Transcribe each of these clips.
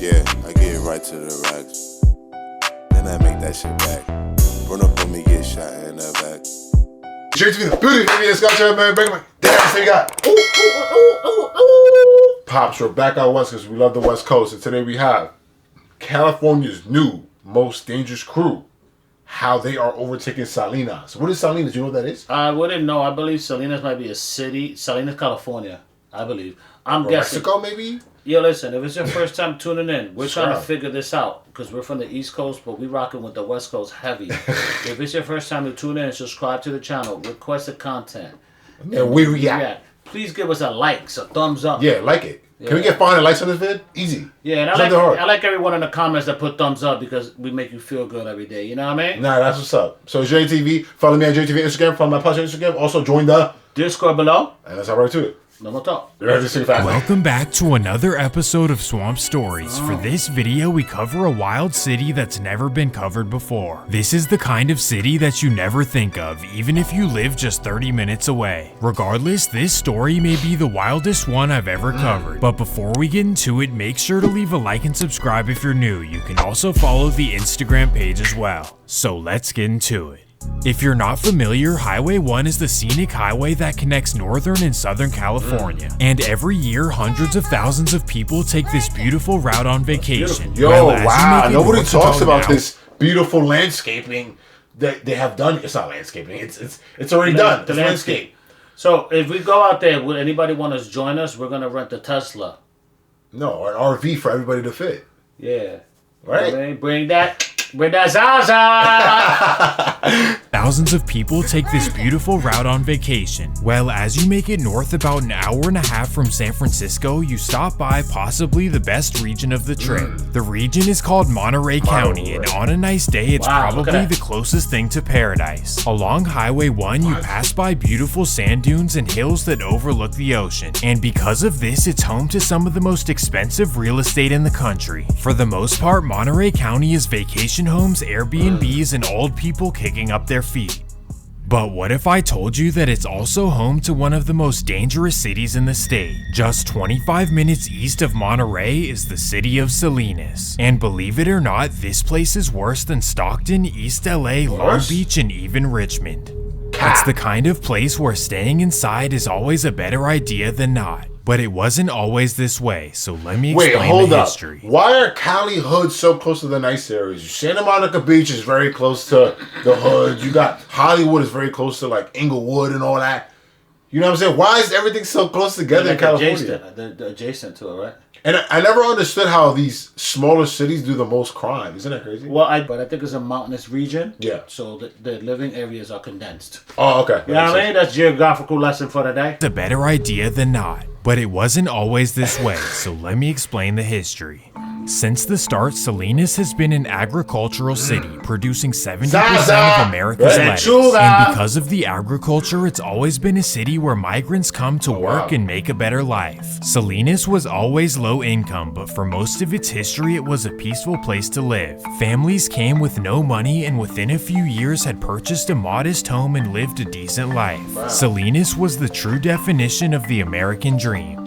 Yeah, I get right to the racks. Then I make that shit back. Run up on me, get shot in the back. Straight to the beauty, baby. It's got you, man. Damn, so you got. Pops, we're back out west because we love the West Coast. And today we have California's new most dangerous crew. How they are overtaking Salinas. What is Salinas? Do you know what that is? I wouldn't know. I believe Salinas might be a city. Salinas, California. I believe. I'm guessing. Mexico, maybe? Yo, listen. If it's your first time tuning in, we're trying to figure this out because we're from the East Coast, but we rocking with the West Coast heavy. If it's your first time to tune in, subscribe to the channel, request the content, and we react. Please give us a like, a thumbs up. Yeah, like it. Yeah. Can we get 500 likes on this vid? Easy. Yeah, and I like everyone in the comments that put thumbs up because we make you feel good every day. You know what I mean? Nah, that's what's up. So it's JTV. Follow me on JTV Instagram. Follow my podcast on Instagram. Also join the Discord below. And let's hop right to it. No more talk. Welcome back to another episode of Swamp Stories. For this video, we cover a wild city that's never been covered before. This is the kind of city that you never think of, even if you live just 30 minutes away. Regardless, this story may be the wildest one I've ever covered. But before we get into it, make sure to leave a like and subscribe if you're new. You can also follow the Instagram page as well. So let's get into it. If you're not familiar, Highway 1 is the scenic highway that connects Northern and Southern California. And every year, hundreds of thousands of people take this beautiful route on vacation. Yo, wow, nobody talks about this beautiful landscaping that they have done. It's not landscaping, it's already done. The landscape. So if we go out there, would anybody want to join us? We're going to rent a Tesla. No, an RV for everybody to fit. Yeah. Right? Okay, bring that Zaza! Thousands of people take this beautiful route on vacation. Well, as you make it north about an hour and a half from San Francisco, you stop by possibly the best region of the trip. The region is called Monterey County, and on a nice day, it's probably the closest thing to paradise. Along Highway 1, you pass by beautiful sand dunes and hills that overlook the ocean. And because of this, it's home to some of the most expensive real estate in the country. For the most part, Monterey County is vacation homes, Airbnbs, and old people kicking up their feet. But what if I told you that it's also home to one of the most dangerous cities in the state? Just 25 minutes east of Monterey is the city of Salinas. And believe it or not, this place is worse than Stockton, East LA, Long Beach, and even Richmond. It's the kind of place where staying inside is always a better idea than not. But it wasn't always this way, so let me explain the history. Why are Cali hoods so close to the nice areas? Santa Monica Beach is very close to the hood. You got Hollywood is very close to like Inglewood and all that. You know what I'm saying? Why is everything so close together in California? They're adjacent to it, right? And I never understood how these smaller cities do the most crime. Isn't that crazy? Well, but I think it's a mountainous region. Yeah. So the living areas are condensed. Oh, okay. You know what I mean? That's geographical lesson for today. It's a better idea than not. But it wasn't always this way, so let me explain the history. Since the start, Salinas has been an agricultural city, producing 70% of America's lettuce. And because of the agriculture, it's always been a city where migrants come to work and make a better life. Salinas was always low income, but for most of its history, it was a peaceful place to live. Families came with no money and within a few years had purchased a modest home and lived a decent life. Salinas was the true definition of the American dream.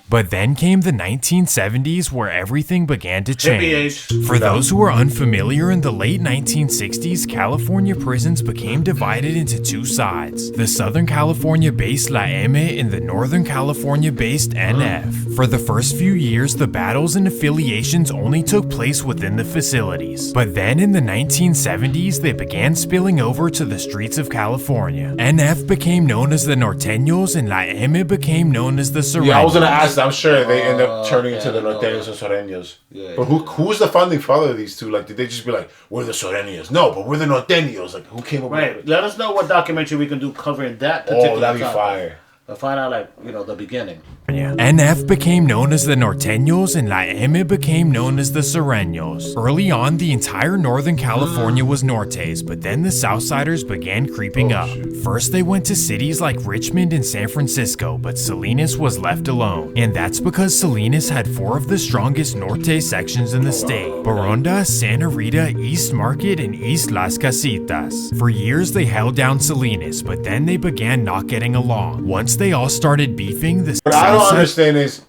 But then came the 1970s where everything began to change. For those who are unfamiliar, in the late 1960s, California prisons became divided into two sides. The Southern California-based La M and the Northern California-based NF. For the first few years, the battles and affiliations only took place within the facilities. But then in the 1970s, they began spilling over to the streets of California. NF became known as the Norteños and La M became known as the Sureños. Yeah, I was going to ask, I'm sure they end up turning into the Norteños and Sureños. Yeah, but who's the founding father of these two? Like, did they just be like, we're the Sureños? No, but we're the Norteños. Like, who came up with it? Let us know what documentary we can do covering that particular that'd be fire. To find out, like, the beginning. NF became known as the Norteños and La M became known as the Sureños. Early on, the entire Northern California was Nortes, but then the Southsiders began creeping up. First, they went to cities like Richmond and San Francisco, but Salinas was left alone. And that's because Salinas had 4 of the strongest Norte sections in the state: Baronda, Santa Rita, East Market, and East Las Casitas. For years, they held down Salinas, but then they began not getting along. Once they all started beefing, What I don't understand is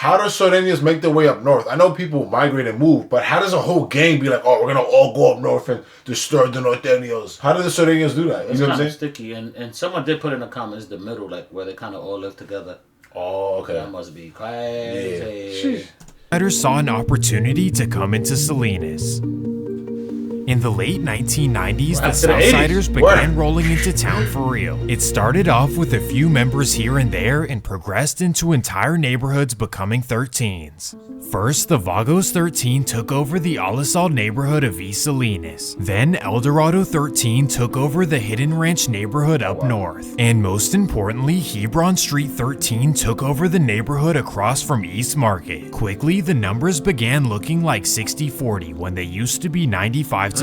how do Sureños make their way up north? I know people migrate and move, but how does a whole gang be like, oh, we're going to all go up north and disturb the Norteños? How do the Sureños do that? You It's know what I'm kind of saying? sticky, and someone did put in the comments the middle, like where they kind of all live together. Oh, okay. That must be crazy. Yeah. Outsiders saw an opportunity to come into Salinas. In the late 1990s, the After the 80s. Southsiders began rolling into town for real. It started off with a few members here and there and progressed into entire neighborhoods becoming 13s. First, the Vagos 13 took over the Alisal neighborhood of East Salinas. Then, Eldorado 13 took over the Hidden Ranch neighborhood up north. And most importantly, Hebron Street 13 took over the neighborhood across from East Market. Quickly, the numbers began looking like 60-40 when they used to be 95-5.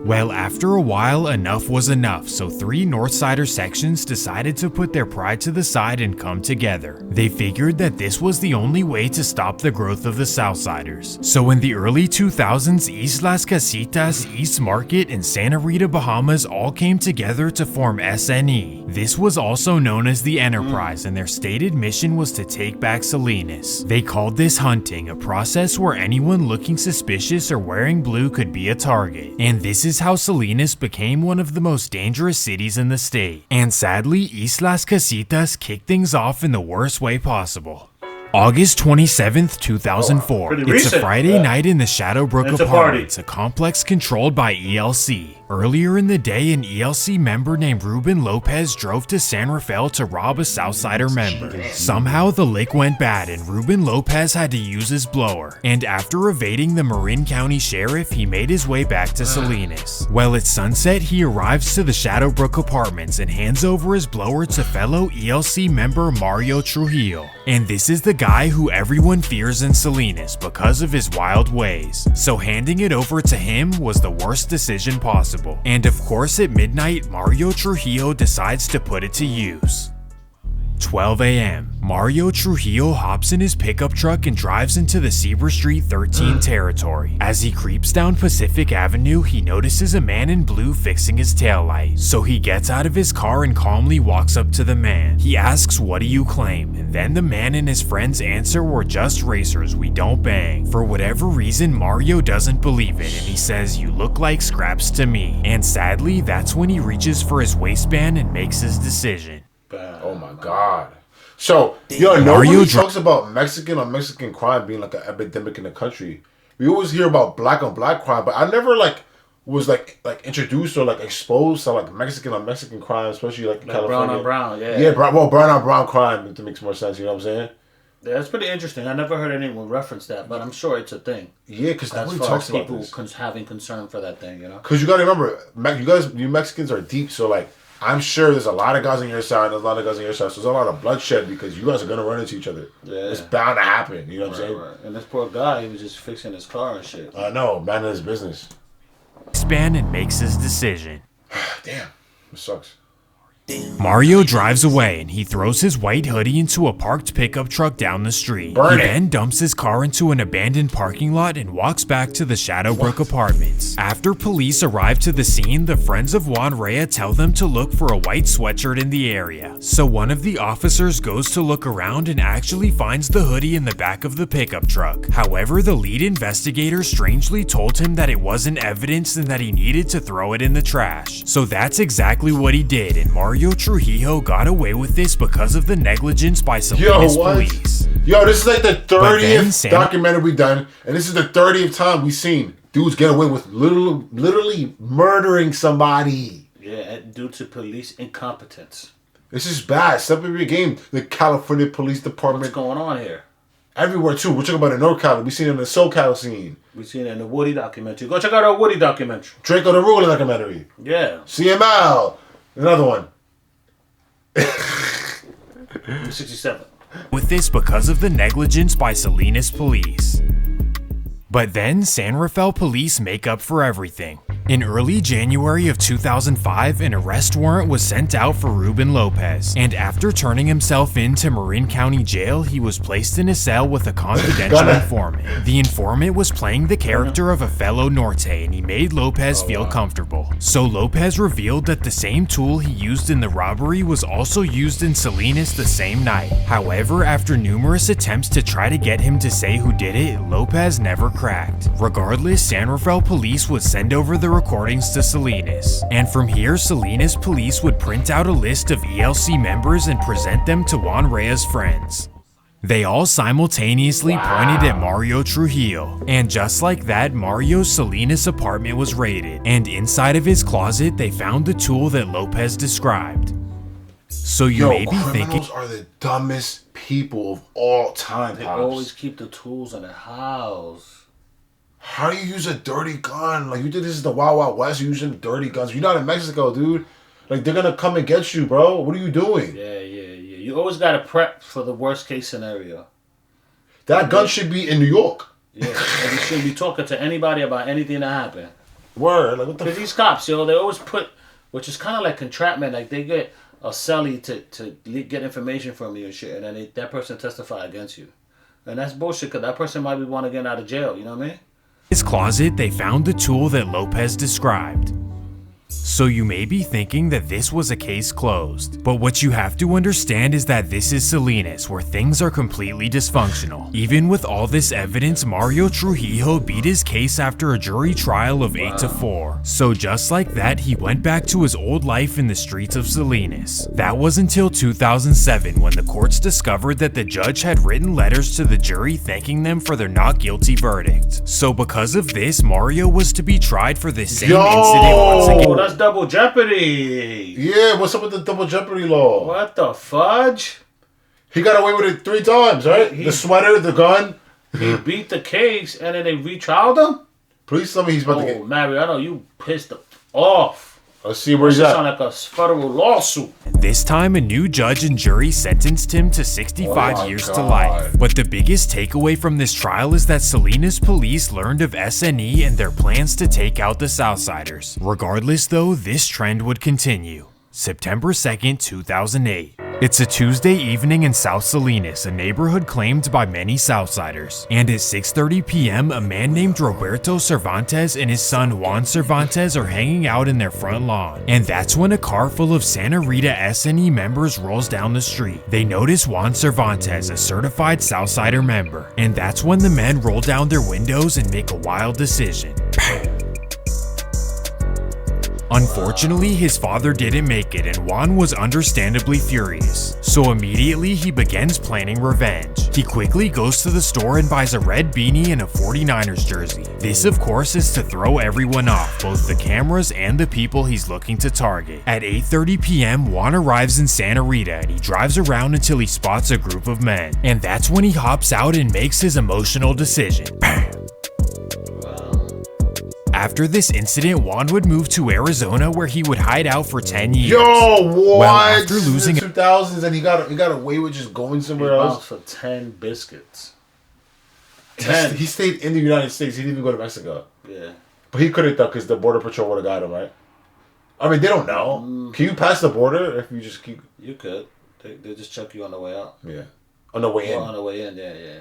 Well, after a while, enough was enough, so 3 Northsider sections decided to put their pride to the side and come together. They figured that this was the only way to stop the growth of the Southsiders. So in the early 2000s, East Las Casitas, East Market, and Santa Rita, Bahamas all came together to form SNE. This was also known as the Enterprise, and their stated mission was to take back Salinas. They called this hunting, a process where anyone looking suspicious or wearing blue could be a target. And this is how Salinas became one of the most dangerous cities in the state. And sadly, East Las Casitas kicked things off in the worst way possible. August 27th, 2004. Pretty It's a recent. Friday night in the Shadowbrook It's a Apartments, a complex controlled by ELC. Earlier in the day, an ELC member named Ruben Lopez drove to San Rafael to rob a Southsider member. Somehow, the lick went bad and Ruben Lopez had to use his blower. And after evading the Marin County Sheriff, he made his way back to Salinas. Well, at sunset, he arrives to the Shadowbrook Apartments and hands over his blower to fellow ELC member Mario Trujillo. And this is the guy who everyone fears in Salinas because of his wild ways. So handing it over to him was the worst decision possible. And of course, at midnight, Mario Trujillo decides to put it to use. 12 a.m. Mario Trujillo hops in his pickup truck and drives into the Zebra Street 13 territory. As he creeps down Pacific Avenue, he notices a man in blue fixing his taillight. So he gets out of his car and calmly walks up to the man. He asks, "What do you claim?" And then the man and his friends answer, "We're just racers, we don't bang." For whatever reason, Mario doesn't believe it and he says, "You look like scraps to me." And sadly, that's when he reaches for his waistband and makes his decision. Oh my God. So, nobody talks about Mexican on Mexican crime being like an epidemic in the country. We always hear about black on black crime, but I never was introduced or exposed to Mexican on Mexican crime, especially in California. Brown on brown, yeah. Yeah, brown on brown crime, if it makes more sense, you know what I'm saying? Yeah, that's pretty interesting. I never heard anyone reference that, but I'm sure it's a thing. Yeah, because nobody as far talks as about people this. having concern for that thing, you know? Because you got to remember, you Mexicans are deep, so I'm sure there's a lot of guys on your side, there's a lot of guys on your side, so there's a lot of bloodshed because you guys are going to run into each other. Yeah. It's bound to happen, you know what I'm saying? Right. And this poor guy, he was just fixing his car and shit. I know, man of his business. Span and makes his decision. Damn, it sucks. Mario drives away and he throws his white hoodie into a parked pickup truck down the street. Burn He it. then dumps his car into an abandoned parking lot and walks back to the Shadowbrook Apartments. After police arrive to the scene, the friends of Juan Rea tell them to look for a white sweatshirt in the area. So one of the officers goes to look around and actually finds the hoodie in the back of the pickup truck. However, the lead investigator strangely told him that it wasn't evidence and that he needed to throw it in the trash. So that's exactly what he did, and Mario Trujillo got away with this because of the negligence by Salinas police. Yo, this is like the 30th then documentary we've done, and this is the 30th time we've seen dudes get away with literally murdering somebody. Yeah, due to police incompetence. This is bad. Step up your game. The California Police Department. What's going on here? Everywhere, too. We're talking about the NorCal. We've seen it in the SoCal scene. We've seen it in the Woody documentary. Go check out our Woody documentary. Draco the Ruler documentary. Yeah. CML. Another one. 67. With this because of the negligence by Salinas police. But then San Rafael police make up for everything. In early January of 2005, an arrest warrant was sent out for Ruben Lopez, and after turning himself in to Marin County Jail, he was placed in a cell with a confidential informant. The informant was playing the character of a fellow Norte, and he made Lopez feel comfortable. So Lopez revealed that the same tool he used in the robbery was also used in Salinas the same night. However, after numerous attempts to try to get him to say who did it, Lopez never cracked. Regardless, San Rafael police would send over the recordings to Salinas, and from here Salinas police would print out a list of ELC members and present them to Juan Reyes' friends. They all simultaneously pointed at Mario Trujillo, and just like that, Mario's Salinas apartment was raided, and inside of his closet they found the tool that Lopez described. So you may be thinking, criminals are the dumbest people of all time. They always keep the tools in the house. How do you use a dirty gun? Like, you think this is the Wild Wild West, you're using dirty guns. You're not in Mexico, dude. Like, they're gonna come and get you, bro. What are you doing? Yeah. You always gotta prep for the worst case scenario. That gun should be in New York. Yeah, and you shouldn't be talking to anybody about anything that happened. Word. Like, what the Because these cops, they always put, which is kind of like entrapment, like they get a celly to get information from you and shit, and then that person testify against you. And that's bullshit, because that person might be wanting to get out of jail, you know what I mean? his closet, they found the tool that Lopez described. So you may be thinking that this was a case closed, but what you have to understand is that this is Salinas, where things are completely dysfunctional. Even with all this evidence, Mario Trujillo beat his case after a jury trial of 8-4. So just like that, he went back to his old life in the streets of Salinas. That was until 2007, when the courts discovered that the judge had written letters to the jury thanking them for their not guilty verdict. So because of this, Mario was to be tried for this same incident once again. That's double jeopardy. Yeah, what's up with the double jeopardy law? What the fudge? He got away with it 3 times, right? The sweater, the gun. He beat the case and then they retrialed him? Please tell me he's about to Oh, get... Mariano, you pissed off. Let's see where he's This at. sound like a federal lawsuit. This time, a new judge and jury sentenced him to 65 years to life. But the biggest takeaway from this trial is that Salinas police learned of SNE and their plans to take out the Southsiders. Regardless though, this trend would continue. September 2nd, 2008. It's a Tuesday evening in South Salinas, a neighborhood claimed by many Southsiders. And at 6:30 p.m., a man named Roberto Cervantes and his son Juan Cervantes are hanging out in their front lawn. And that's when a car full of Santa Rita SNE members rolls down the street. They notice Juan Cervantes, a certified Southsider member. And that's when the men roll down their windows and make a wild decision. Unfortunately, his father didn't make it, and Juan was understandably furious. So immediately he begins planning revenge. He quickly goes to the store and buys a red beanie and a 49ers jersey. This of course is to throw everyone off, both the cameras and the people he's looking to target. At 8:30 p.m, Juan arrives in Santa Rita and he drives around until he spots a group of men. And that's when he hops out and makes his emotional decision. After this incident, Juan would move to Arizona, where he would hide out for 10 years. Yo, what? Well, after losing in the 2000s, and he got away with just going somewhere else. For 10 biscuits. He stayed in the United States. He didn't even go to Mexico. Yeah. But he couldn't though, because the border patrol would have got him, right? I mean, they don't know. Can you pass the border if you just keep? You could. They just check you on the way out. Yeah. On the way in. On the way in, yeah.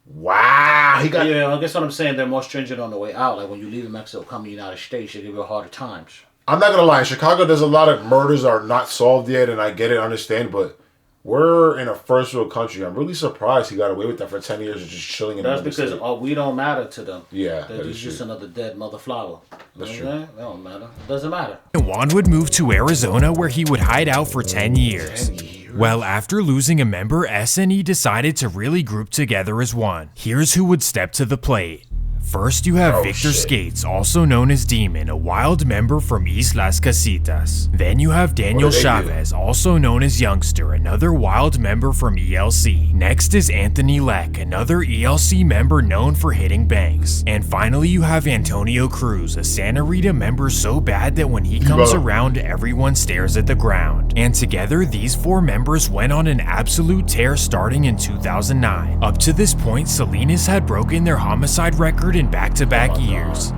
Wow, he got. Yeah, I guess what I'm saying, they're more stringent on the way out. Like when you leave Mexico, come to the United States, they give you harder times. I'm not gonna lie. In Chicago, there's a lot of murders that are not solved yet, and I get it, understand, but we're in a first world country. I'm really surprised he got away with that for 10 years of just chilling in That's another because city. we don't matter to them. Yeah, They're just another dead mother flower. That's true. They don't matter. It doesn't matter. Juan would move to Arizona, where he would hide out for 10 years. Well, after losing a member, SNE decided to really group together as one. Here's who would step to the plate. First, you have Victor Skates, also known as Demon, a wild member from East Las Casitas. Then you have Daniel Chavez, also known as Youngster, another wild member from ELC. Next is Anthony Leck, another ELC member known for hitting banks. And finally, you have Antonio Cruz, a Santa Rita member so bad that when he comes around, everyone stares at the ground. And together, these 4 members went on an absolute tear starting in 2009. Up to this point, Salinas had broken their homicide record in back-to-back years.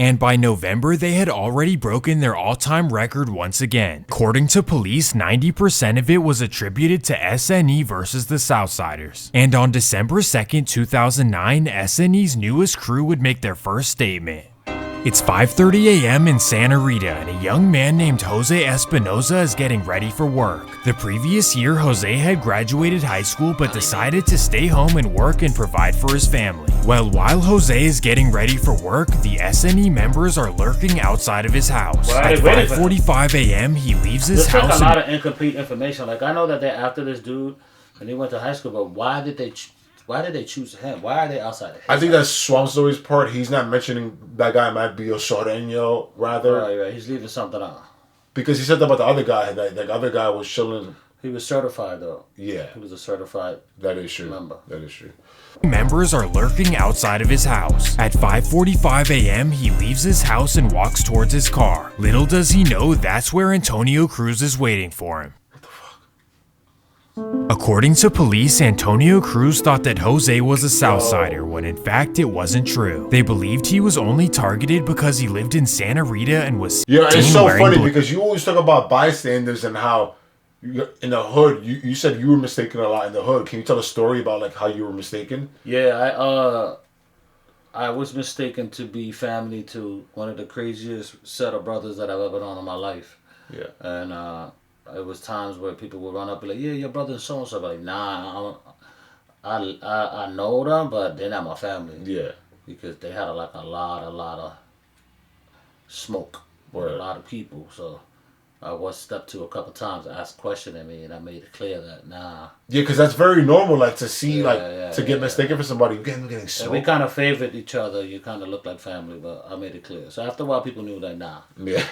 And by November, they had already broken their all-time record once again. According to police, 90% of it was attributed to SNE versus the Southsiders. And on December 2nd, 2009, SNE's newest crew would make their first statement. It's 5:30 a.m. in Santa Rita, and a young man named Jose Espinoza is getting ready for work. The previous year, Jose had graduated high school but decided to stay home and work and provide for his family. Well, while Jose is getting ready for work, the SNE members are lurking outside of his house. At 5:45 a.m., he leaves his house. There's a lot of incomplete information. Like, I know that they're after this dude, and he went to high school, but why did they choose him? Why are they outside of his I think house? that's Swamp Story's part. He's not mentioning that guy might be a Soreño, rather. Right. He's leaving something out. Because he said that about the other guy. That other guy was chilling. He was certified, though. Yeah. He was a certified That is true. member. That is true. Members are lurking outside of his house. At 5:45 a.m., he leaves his house and walks towards his car. Little does he know that's where Antonio Cruz is waiting for him. According to police, Antonio Cruz thought that Jose was a Southsider when in fact it wasn't true. They believed he was only targeted because he lived in Santa Rita and was Yeah, it's seen so wearing funny blue. because you always talk about bystanders and how in the hood, you said you were mistaken a lot in the hood. Can you tell a story about like how you were mistaken? Yeah, I was mistaken to be family to one of the craziest set of brothers that I've ever known in my life. Yeah. And it was times where people would run up and be like, yeah, your brother and so-and-so. Like, nah, I know them, but they're not my family. Yeah. Because they had a lot of smoke with a lot of people. So I was stepped to a couple times, asked questioning me, and I made it clear that, nah. Yeah, because that's very normal, like to see, to get mistaken for somebody. You're getting And smoked. we kind of favored each other. You kind of look like family, but I made it clear. So after a while, people knew that, nah. Yeah.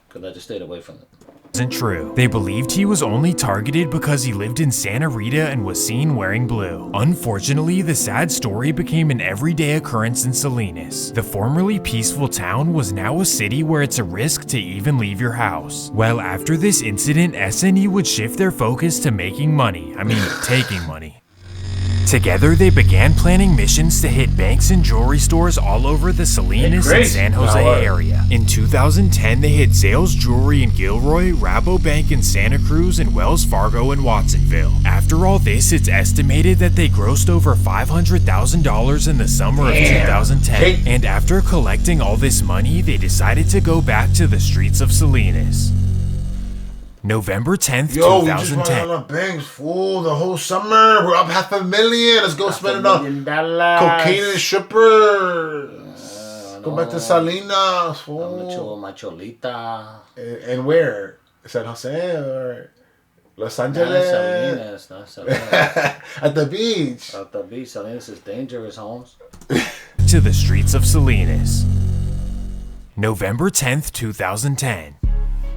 Because I just stayed away from it. Wasn't true. They believed he was only targeted because he lived in Santa Rita and was seen wearing blue. Unfortunately, the sad story became an everyday occurrence in Salinas. The formerly peaceful town was now a city where it's a risk to even leave your house. Well, after this incident, SNE would shift their focus to making money. Taking money. Together, they began planning missions to hit banks and jewelry stores all over the Salinas and San Jose area. In 2010, they hit Zales Jewelry in Gilroy, Rabobank in Santa Cruz, and Wells Fargo in Watsonville. After all this, it's estimated that they grossed over $500,000 in the summer of 2010. And after collecting all this money, they decided to go back to the streets of Salinas. November 10th, Yo, 2010. we just ran on banks, fool, the whole summer. We're up $500,000. Let's go spend it on cocaine and strippers. Go back to Salinas, fool. My cholita. And where? San Jose or Los Angeles? Salinas, not Salinas. At the beach. At the beach, Salinas is dangerous, Holmes. To the streets of Salinas. November 10th, 2010.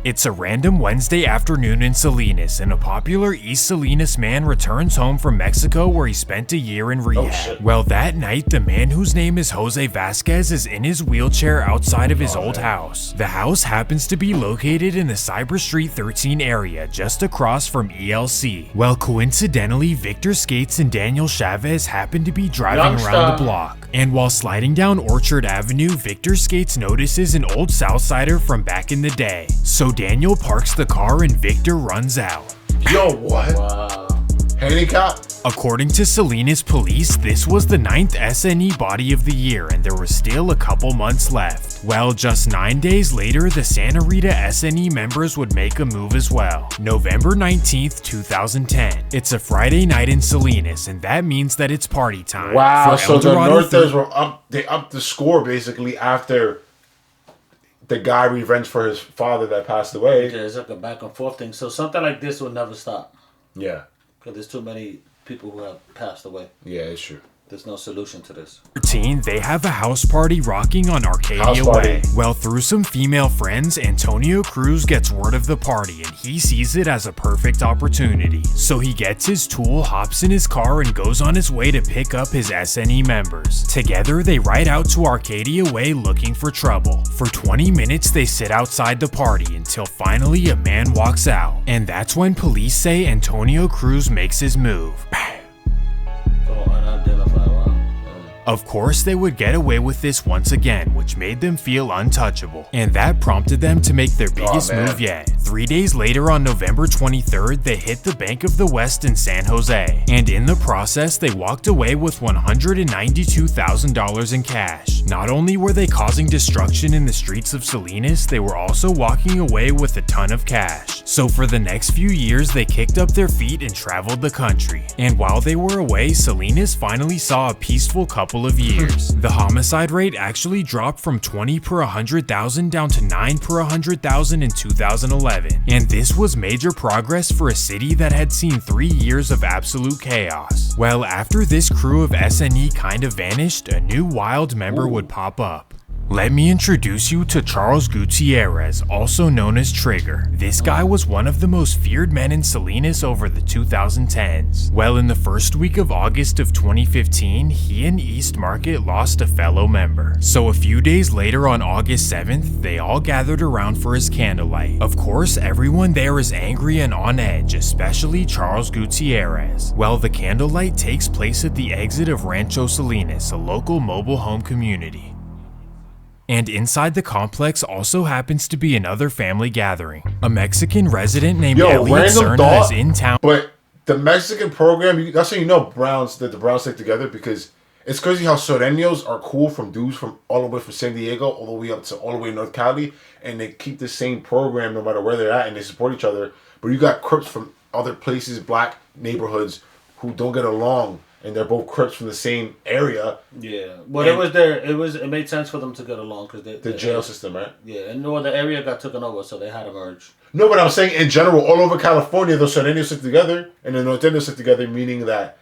It's a random Wednesday afternoon in Salinas, and a popular East Salinas man returns home from Mexico where he spent a year in rehab. Well, that night, the man whose name is Jose Vasquez is in his wheelchair outside of his old house. The house happens to be located in the Cyber Street 13 area, just across from ELC. Well, coincidentally, Victor Skates and Daniel Chavez happen to be driving around the block. And while sliding down Orchard Avenue, Victor Skates notices an old Southsider from back in the day. So Daniel parks the car and Victor runs out. Yo, what? Wow. Handicap? According to Salinas police, this was the 9th SNE body of the year and there was still a couple months left. Well, just 9 days later, the Santa Rita SNE members would make a move as well. November 19th, 2010. It's a Friday night in Salinas, and that means that it's party time. Wow, For so the Eldorado Northers were up, they upped the score basically after the guy revenged for his father that passed away. Yeah, it's like a back and forth thing. So something like this will never stop. Yeah. Because there's too many people who have passed away. Yeah, it's true. There's no solution to this. 13, they have a house party rocking on Arcadia Way. Well, through some female friends, Antonio Cruz gets word of the party and he sees it as a perfect opportunity. So he gets his tool, hops in his car, and goes on his way to pick up his SNE members. Together, they ride out to Arcadia Way looking for trouble. For 20 minutes, they sit outside the party until finally a man walks out. And that's when police say Antonio Cruz makes his move. Of course, they would get away with this once again, which made them feel untouchable, and that prompted them to make their biggest move yet. 3 days later, on November 23rd, they hit the Bank of the West in San Jose, and in the process, they walked away with $192,000 in cash. Not only were they causing destruction in the streets of Salinas, they were also walking away with a ton of cash. So for the next few years, they kicked up their feet and traveled the country. And while they were away, Salinas finally saw a peaceful couple of years. The homicide rate actually dropped from 20 per 100,000 down to 9 per 100,000 in 2011. And this was major progress for a city that had seen 3 years of absolute chaos. Well, after this crew of SNE kind of vanished, a new wild member would pop up. Let me introduce you to Charles Gutierrez, also known as Trigger. This guy was one of the most feared men in Salinas over the 2010s. Well, in the first week of August of 2015, he and East Market lost a fellow member. So a few days later on August 7th, they all gathered around for his candlelight. Of course, everyone there is angry and on edge, especially Charles Gutierrez. Well, the candlelight takes place at the exit of Rancho Salinas, a local mobile home community. And inside the complex also happens to be another family gathering. A Mexican resident named Elliot Serna is in town. But the Mexican program, that's how you know the Browns stick together, because it's crazy how Sureños are cool from dudes from all the way from San Diego all the way up to all the way North Cali, and they keep the same program no matter where they're at, and they support each other. But you got Crips from other places, black neighborhoods, who don't get along. And they're both Crips from the same area. Yeah, but it made sense for them to get along because the jail system, right? Yeah, and the area got taken over, so they had to merge. No, but I'm saying in general, all over California, those Sureños sit together, and the Norteños sit together, meaning that,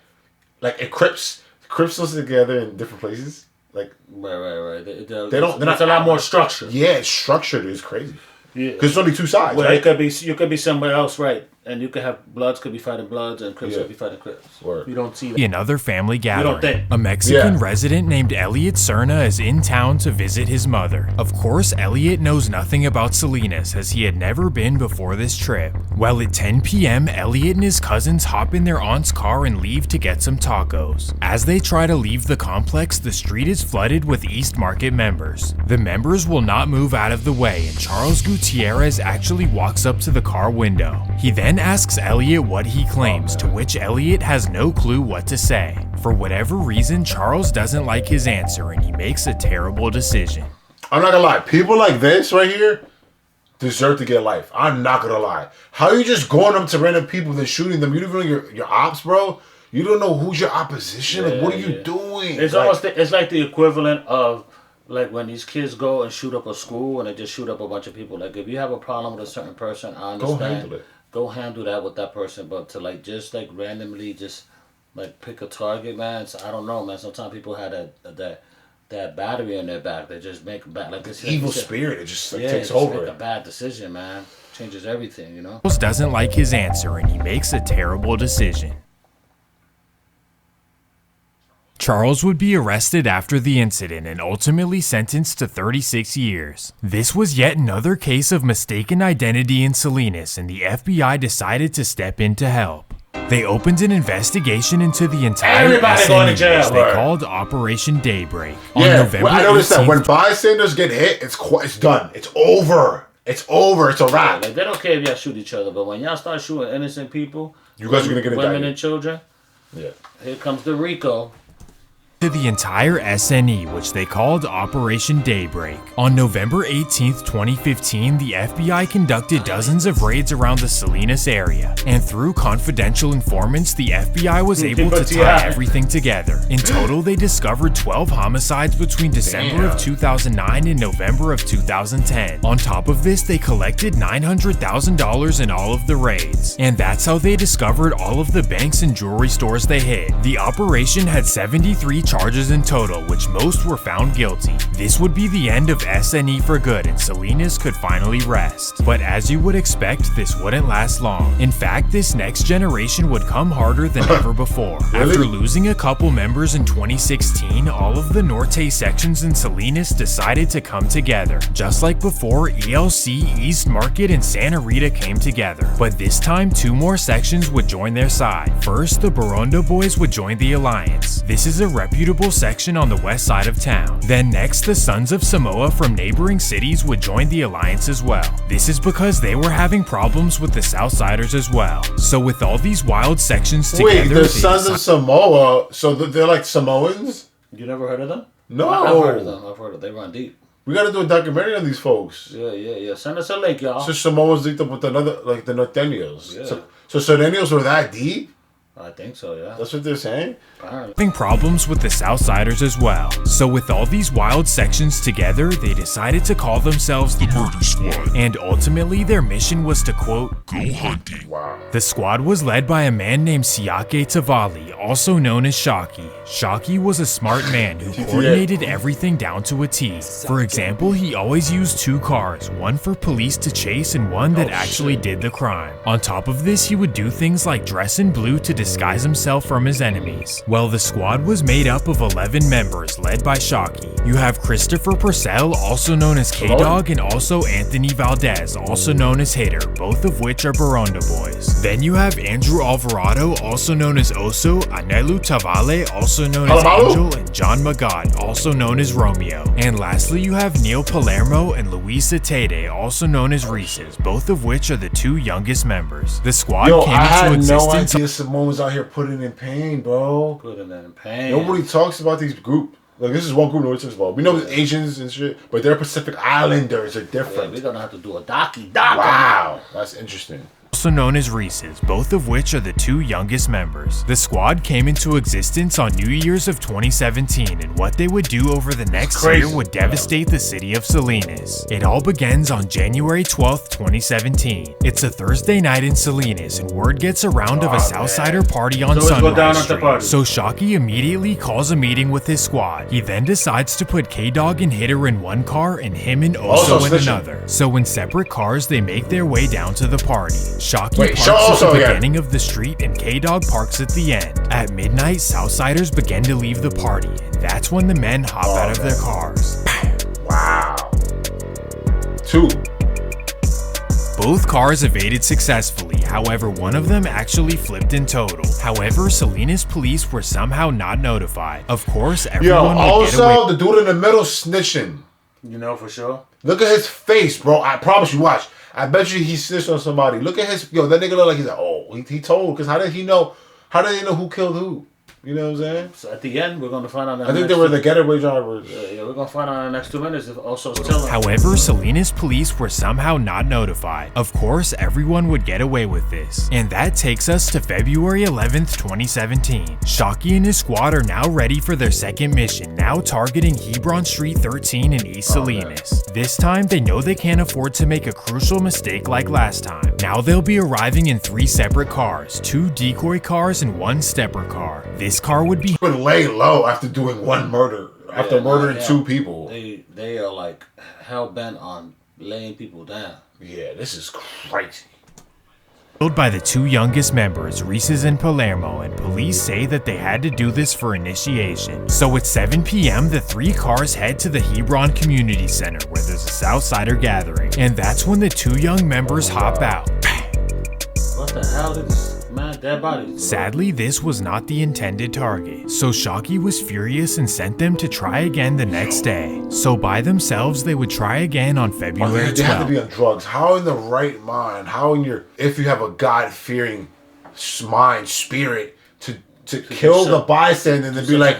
like, Crips don't sit together in different places. Like, right. They're not a lot more structured. Yeah, it's structured. It's crazy. Yeah, because it's only two sides. Well, right? You could be somewhere else, right? And you could have Bloods could be fighting Bloods and Crips could be fighting Crips. Word. You don't see that. Another family gathering. You don't think. A Mexican resident named Elliot Serna is in town to visit his mother. Of course, Elliot knows nothing about Salinas as he had never been before this trip. Well, at 10 p.m., Elliot and his cousins hop in their aunt's car and leave to get some tacos. As they try to leave the complex, the street is flooded with East Market members. The members will not move out of the way, and Charles Gutierrez actually walks up to the car window. He then asks Elliot what he claims, to which Elliot has no clue what to say. For whatever reason, Charles doesn't like his answer and he makes a terrible decision. I'm not gonna lie, people like this right here deserve to get life. I'm not gonna lie. How are you just going up to random people and shooting them? You don't even know your ops, bro. You don't know who's your opposition. Like, what are you doing? It's almost it's like the equivalent of like when these kids go and shoot up a school and they just shoot up a bunch of people. Like if you have a problem with a certain person, I understand. Go handle it. Go handle that with that person, but to like just like randomly just like pick a target, man. So I don't know, man. Sometimes people have that battery in their back. They just make a bad like this evil spirit. It just takes just over. Make a bad decision, man. Changes everything, you know. Charles doesn't like his answer and he makes a terrible decision. Charles would be arrested after the incident and ultimately sentenced to 36 years. This was yet another case of mistaken identity in Salinas, and the FBI decided to step in to help. They opened an investigation into the entire SNE, which they called Operation Daybreak. I noticed that when bystanders get hit, it's done. It's over. It's over. It's a wrap. Like, they don't care if y'all shoot each other, but when y'all start shooting innocent people, you guys are gonna get indicted. Women and children. Yeah. Here comes the RICO. To the entire SNE, which they called Operation Daybreak. On November 18th, 2015, the FBI conducted dozens of raids around the Salinas area, and through confidential informants, the FBI was able to tie everything together. In total, they discovered 12 homicides between December of 2009 and November of 2010. On top of this, they collected $900,000 in all of the raids, and that's how they discovered all of the banks and jewelry stores they hit. The operation had 73 charges in total, which most were found guilty. This would be the end of SNE for good, and Salinas could finally rest. But as you would expect, this wouldn't last long. In fact, this next generation would come harder than ever before. After losing a couple members in 2016, all of the Norte sections in Salinas decided to come together. Just like before, ELC, East Market, and Santa Rita came together. But this time, 2 more sections would join their side. First, the Baronda boys would join the Alliance. This is a reputable section on the west side of town. Then next, the Sons of Samoa from neighboring cities would join the alliance as well. This is because they were having problems with the Southsiders as well. So with all these wild sections together... Wait, the Sons of Samoa, so they're like Samoans? You never heard of them? No. I've heard of them. I've heard of them. They run deep. We gotta do a documentary on these folks. Yeah. Send us a link, y'all. So Samoans linked up with another, like the Norteños. Yeah. So Norteños were that deep? I think so, yeah. That's what they're saying? Apparently. Having problems with the Southsiders as well. So with all these wild sections together, they decided to call themselves the Murder Squad. And ultimately, their mission was to, quote, go hunting. Wow. The squad was led by a man named Siake Tavali, also known as Shocky. Shocky was a smart man who coordinated everything down to a T. For example, he always used 2 cars, one for police to chase and one that actually did the crime. On top of this, he would do things like dress in blue to disguise himself from his enemies. Well, the squad was made up of 11 members, led by Shocky. You have Christopher Purcell, also known as K-Dog, and also Anthony Valdez, also known as Hater, both of which are Baronda boys. Then you have Andrew Alvarado, also known as Oso, Anelu Tavale, also known as Angel, and John Magad, also known as Romeo. And lastly, you have Neil Palermo and Luisa Tede, also known as Reese's, both of which are the 2 youngest members. The squad came into existence. No idea Samoans out here putting in pain, bro. Putting in pain. Nobody talks about these groups. Like, this is one group nobody talks about. We know the Asians and shit, but they're Pacific Islanders are different. Yeah, we're gonna have to do a doc. Wow, that's interesting. Also known as Reese's, both of which are the 2 youngest members. The squad came into existence on New Year's of 2017, and what they would do over the next year would devastate the city of Salinas. It all begins on January 12th, 2017. It's a Thursday night in Salinas, and word gets around of a Southsider party on Sunrise Street. So Shocky immediately calls a meeting with his squad. He then decides to put K-Dog and Hitter in one car and him and Oso in another. So in separate cars, they make their way down to the party. Shocky parks at the beginning of the street and K-Dog parks at the end. At midnight, Southsiders begin to leave the party, and that's when the men hop out of their cars. Wow. 2. Both cars evaded successfully, however one of them actually flipped in total. However, Salinas police were somehow not notified. Of course, everyone would get away. Also, the dude in the middle snitching. You know for sure? Look at his face, bro. I promise you, watch. I bet you he snitched on somebody. Look at his, that nigga look like he's like, oh, he told, because how did he know who killed who? You know what I'm saying? So at the end, we're going to find out. I think they were the getaway drivers. Yeah, we're going to find out in the next 2 minutes if also telling. However, Salinas police were somehow not notified. Of course, everyone would get away with this. And that takes us to February 11th, 2017. Shocky and his squad are now ready for their second mission, now targeting Hebron Street 13 in East Salinas. This time, they know they can't afford to make a crucial mistake like last time. Now they'll be arriving in 3 separate cars, 2 decoy cars and 1 stepper car. This car would be lay low after doing 1 murder, after murdering 2 people. They are like hell bent on laying people down. Yeah, this is crazy. killed by the 2 youngest members, Reese's and Palermo, and police say that they had to do this for initiation. So at 7 p.m., the 3 cars head to the Hebron Community Center where there's a Southsider gathering, and that's when the 2 young members hop out. What the hell did this man dead body? Sadly, this was not the intended target, so Shocky was furious and sent them to try again the next day. So by themselves, they would try again on February 12th. They have to be on drugs. How in the right mind, if you have a God-fearing mind, spirit, to kill the bystander and then be like,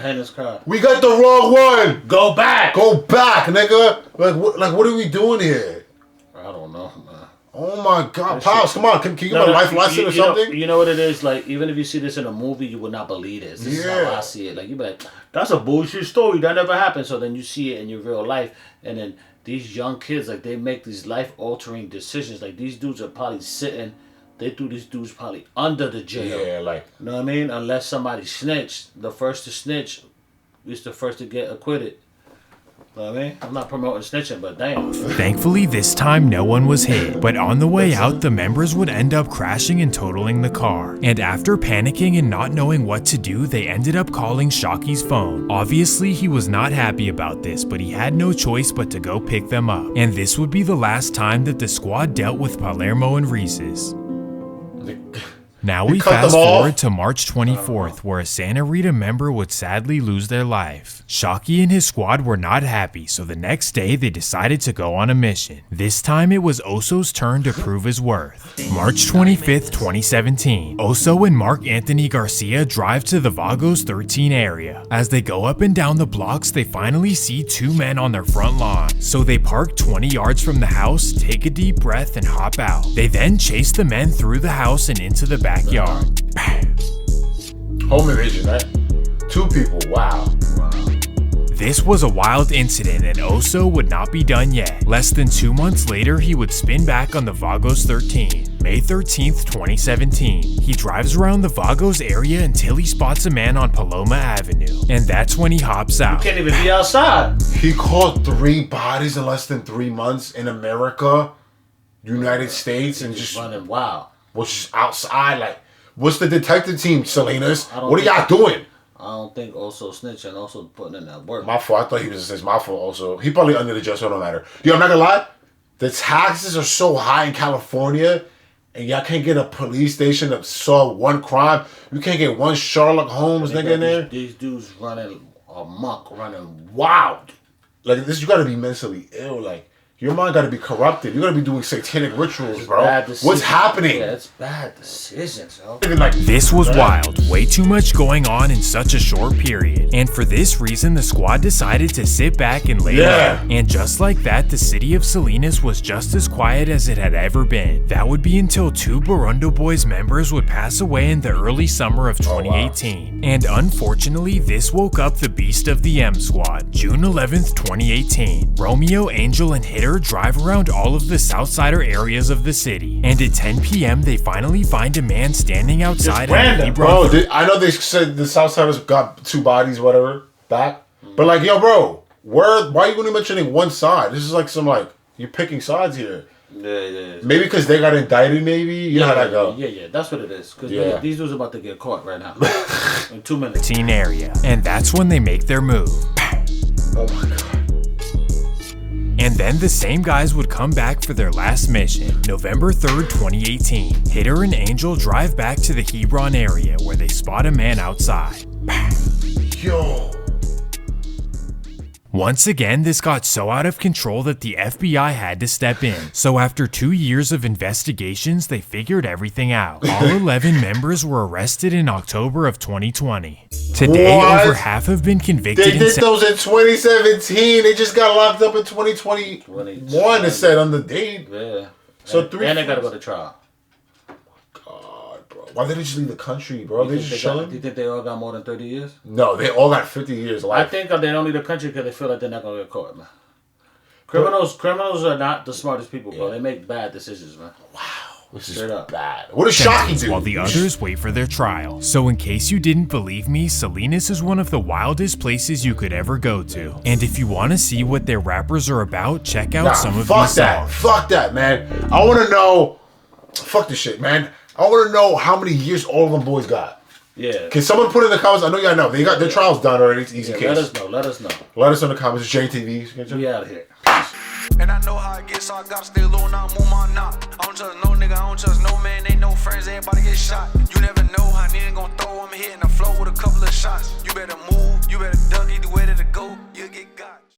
we got the wrong one! Go back, nigga! Like what are we doing here? I don't know, man. Oh my God, Pops, come on! Can you give a life lesson or something? You know what it is? Like, even if you see this in a movie, you would not believe this. This is how I see it. Like, you be like, that's a bullshit story. That never happened. So then you see it in your real life, and then these young kids, like, they make these life-altering decisions. Like, these dudes are probably sitting. They threw these dudes probably under the jail. Yeah, like, you know what I mean? Unless somebody snitched, the first to snitch is the first to get acquitted. You know what I mean? I'm not promoting snitching, but damn. Thankfully, this time no one was hit, but on the way out, the members would end up crashing and totaling the car. And after panicking and not knowing what to do, they ended up calling Shocky's phone. Obviously, he was not happy about this, but he had no choice but to go pick them up. And this would be the last time that the squad dealt with Palermo and Reese's. Now He we cut fast them off. forward to March 24th, where a Santa Rita member would sadly lose their life. Shockey and his squad were not happy, so the next day they decided to go on a mission. This time it was Oso's turn to prove his worth. March 25th, 2017, Oso and Mark Anthony Garcia drive to the Vagos 13 area. As they go up and down the blocks, they finally see two men on their front lawn. So they park 20 yards from the house, take a deep breath, and hop out. They then chase the men through the house and into the backyard. Home invasion, right? Two people, wow. This was a wild incident, and Oso would not be done yet. Less than 2 months later, he would spin back on the Vagos 13. May 13th, 2017. He drives around the Vagos area until he spots a man on Paloma Avenue, and that's when he hops out. You can't even be outside. He caught 3 bodies in less than 3 months in America, United States, and just Running wild. was just outside. Like, what's the detective team, Salinas? I don't What are y'all doing? I don't think also snitching, also putting in that work. My fault. I thought he was just my fault also. He probably under the dress, so it don't matter. Yo, I'm not gonna lie. The taxes are so high in California, and y'all can't get a police station to solve one crime. You can't get one Sherlock Holmes nigga in there. These dudes running amok, running Wow. Like this, you gotta be mentally ill. Like your mind gotta be corrupted. You gotta be doing satanic rituals, bro. bad What's decisions. happening? Yeah, it's bad decisions, yo. Even like This was wild, way too much going on in such a short period. And for this reason, the squad decided to sit back and lay low. And just like that, the city of Salinas was just as quiet as it had ever been. That would be until 2 Barundo Boys members would pass away in the early summer of 2018. And unfortunately, this woke up the beast of the M Squad. June 11th, 2018. Romeo, Angel, and Hitter drive around all of the Southsider areas of the city. And at 10 p.m., they finally find a man standing outside. random, bro. I know they said the Southsiders got 2 bodies, whatever, back. But like, yo, bro, why are you only mentioning one side? This is like some like you're picking sides here. Yeah. Maybe because they got indicted. Maybe you know how that go. Yeah. That's what it is. Because Yeah. these dudes are about to get caught right now in 2 minutes. Teen area. And that's when they make their move. Oh my god. And then the same guys would come back for their last mission, November 3rd, 2018. Hitter and Angel drive back to the Hebron area where they spot a man outside. Yo. Once again, this got so out of control that the FBI had to step in. So after 2 years of investigations, they figured everything out. All 11 members were arrested in October of 2020. Today, What? over half have been convicted. They and did those in 2017. They just got locked up in 2021. It said on the date. Yeah. So and, 3. And they gotta go to trial. God, bro. Why did they just leave the country, bro? They just chilling? Do you think they all got more than 30 years? No, they all got 50 years I life. think they don't leave the country because they feel like they're not gonna get caught, man. Criminals are not the smartest people, bro. They make bad decisions, man. This Straight is up. bad. What does Shockey do? while the others wait for their trial. So in case you didn't believe me, Salinas is one of the wildest places you could ever go to. And if you want to see what their rappers are about, check out some of fuck these that. songs. Fuck that, man. I want to know. Fuck this shit, man. I want to know how many years all of them boys got. Yeah. Can someone put in the comments? I know y'all know. They got their trials done already. It's easy Yeah, case. let us know. Let us know in the comments. It's JTV. We out of here. And I know how it gets, so I gotta stay low, now move my knot. I don't trust no nigga, I don't trust no man, ain't no friends, everybody get shot. You never know how nigga gon' throw, I'm hitting the flow with a couple of shots. You better move, you better duck, either way to go, you'll get got.